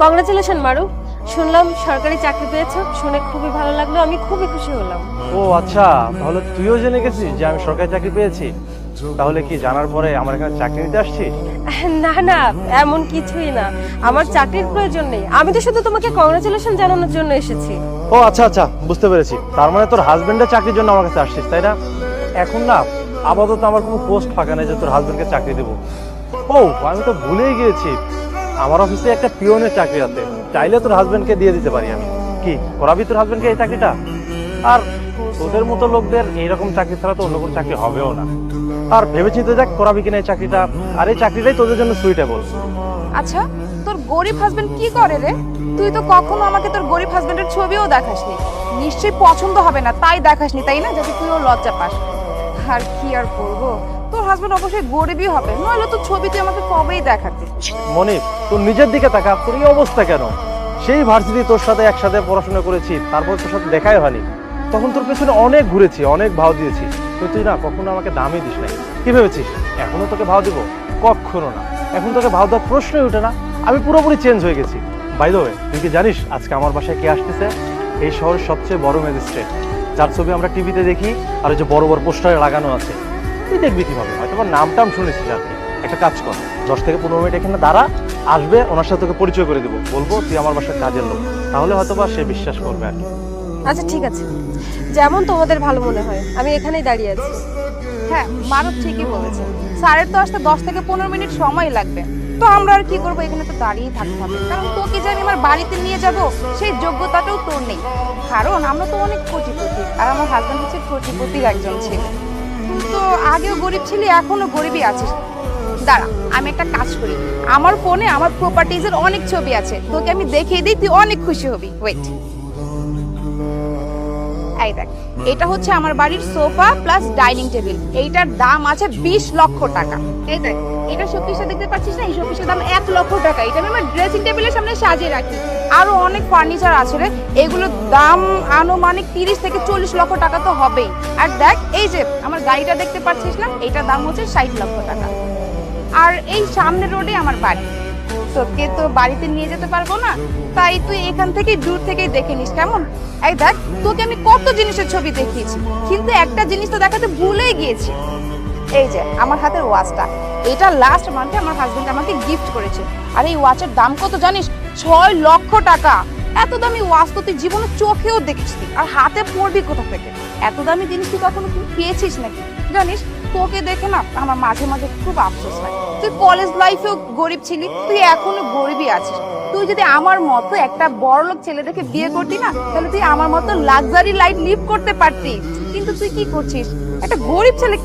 Congratulation মারু, শুনলাম সরকারি চাকরি পেয়েছো, শুনে খুবই ভালো লাগলো, আমি খুবই খুশি হলাম। ও আচ্ছা, তাহলে তুইও জেনে গেছিস যে আমি সরকারি চাকরি পেয়েছি? তাহলে কি জানার পরে আমার এখানে চাকরি নিতে আসছিস? না না, এমন কিছুই না, আমার চাকরির প্রয়োজন নেই, আমি তো শুধু তোমাকে কংগ্রাচুলেশন জানানোর জন্য এসেছি। ও আচ্ছা আচ্ছা, বুঝতে পেরেছি। তার মানে তোর হাজবেন্ডের চাকরির জন্য আমার কাছে আসছিস, তাই না? এখন না আপাতত আমার কোনো পোস্ট ফাঁকা নেই যে তোর হাজবেন্ডকে চাকরি দেবো। ও, আমি তো ভুলেই গিয়েছি, আমার অফিসে একটা পিওনের চাকরি আছে, চাইলে তোর হাজবেন্ডকে দিয়ে দিতে পারি আমি। কি করাবি তোর হাজবেন্ডকে এই চাকরিটা? আর তোদের মতো লোকদের এইরকম চাকরি ছাড়া তো অন্য কোনো চাকরি হবেও না। আর ভেবেচিন্তে দেখ করাবি কিনা এই চাকরিটা, আর এই চাকরিটাই তোদের জন্য সুইটেবল। আচ্ছা, তোর গরিব হাজবেন্ড কি করে রে? তুই তো কখনো আমাকে তোর গরিব হাজবেন্ডের ছবিও দেখাসনি। নিশ্চয়ই পছন্দ হবে না তাই দেখাসনি, তাই না? যাতে তুইও লজ্জা পাস। আর কি আর করবো, তোর হাজবেন্ড অবশ্যই গরিবই হবে, নইলে তো ছবি তুই আমাকে কবেই দেখাতি। মনিপ, তোর নিজের দিকে তাকা, তোর এই অবস্থা কেন? সেই ভার্সিটি তোর সাথে একসাথে পড়াশোনা করেছি, তারপর তোর সাথে দেখাই হয়নি। তখন তোর পেছনে অনেক ঘুরেছি, অনেক ভাও দিয়েছি, তো তুই না কখনো আমাকে দামই দিস নাই। কি ভেবেছিস এখনো তোকে ভাও দিব? কখনো না, এখন তোকে ভাও দেওয়ার প্রশ্নই ওঠে না। আমি পুরোপুরি চেঞ্জ হয়ে গেছি। বাই দ্য ওয়ে, তুই কি জানিস আজকে আমার বাসায় কে আসতেছে? এই শহরের সবচেয়ে বড় ম্যাজিস্ট্রেট, যার ছবি আমরা টিভিতে দেখি আর ওই যে বড় বড় পোস্টারে লাগানো আছে। তুই দেখবি কিভাবে, হয়তো আমার নামটাম শুনেছিস আর কি। একটা কাজ কর, 10 থেকে 15 মিনিট এখানে দাঁড়া, আসবে, ওনার সাথে তোকে পরিচয় করে দিব, বলবো তুই আমার বাসার কাজের লোক, তাহলে হয়তো বা সে বিশ্বাস করবে আর কি। আচ্ছা ঠিক আছে, যেমন তোমাদের ভালো মনে হয়, আমি এখানেই দাঁড়িয়ে আছি। হ্যাঁ, মারুফ ঠিকই বলেছে, স্যারের তো আসতে 10 থেকে 15 মিনিট সময় লাগবে। তো আমরা আর কি করবো, এখানে তো দাঁড়িয়েই থাকতে হবে, কারণ তোকে যে আমি আমার বাড়িতে নিয়ে যাব সেই যোগ্যতাটাও তোর নেই। কারণ আমরা তো অনেক কোটিপতি, আর আমার হাজবেন্ড হচ্ছে কোটিপতির একজন ছেলে। তো আগেও গরিব ছিলি, এখনো গরিবই আছিস। দাঁড়া, আমি একটা কাজ করি, আমার ফোনে আমার প্রপার্টিজের অনেক ছবি আছে, তোকে আমি দেখিয়ে দিই, তুই অনেক খুশি হবি। ওয়েট, এই দেখ, এটা হচ্ছে আমার বাড়ির সোফা প্লাস ডাইনিং টেবিল। এইটার দাম আছে 20 লক্ষ টাকা। এই দেখ, এটা শোকেসটা দেখতে পাচ্ছিস না, এই শোকেসের দাম 1 লক্ষ টাকা। এটা আমি আমার ড্রেসিং টেবিলের সামনে সাজিয়ে রাখি। আরো অনেক ফার্নিচার আছে রে, এগুলোর দাম আনুমানিক 30 থেকে 40 লক্ষ টাকা তো হবেই। আর দেখ, এই যে আমার গাড়িটা দেখতে পাচ্ছিস না, এটার দাম হচ্ছে 60 লক্ষ টাকা। আর এই সামনের রোডে আমার বাড়ি। তোকে তো বাড়িতে নিয়ে যেতে পারবো না, তাই তুই এখান থেকে দূর থেকেই দেখে নিস, কেমন? এই দেখ, তোকে আমি কত জিনিসের ছবি দেখিয়েছি, কিন্তু একটা জিনিস তো দেখাতে ভুলেই গিয়েছি। এই যে আমার হাতের ওয়াচটা, এটা লাস্ট মান্থে আমার হাজবেন্ড আমাকে গিফট করেছে। আর এই ওয়াচের দাম কত জানিস? 6 লক্ষ টাকা। এত দামি ওয়াচ তো তুই জীবনে চোখেও দেখছিস, আর হাতে পড়বি কোথা থেকে? এত দামি জিনিস তুই কখনো পেয়েছিস নাকি? জানিস, তোকে দেখে না আমার মাঝে মাঝে খুব আফসোস হয়। তুই কলেজ লাইফেও গরিব ছিলি, তুই এখনো গরিবই আছিস। তুই যদি আমার মতো একটা বড়লোক ছেলে দেখে বিয়ে করতি না, তাহলে তুই আমার মতো লাক্সারি লাইফ লিভ করতে পারতি। কিন্তু তুই কি করছিস? একটা গরিব ছেলে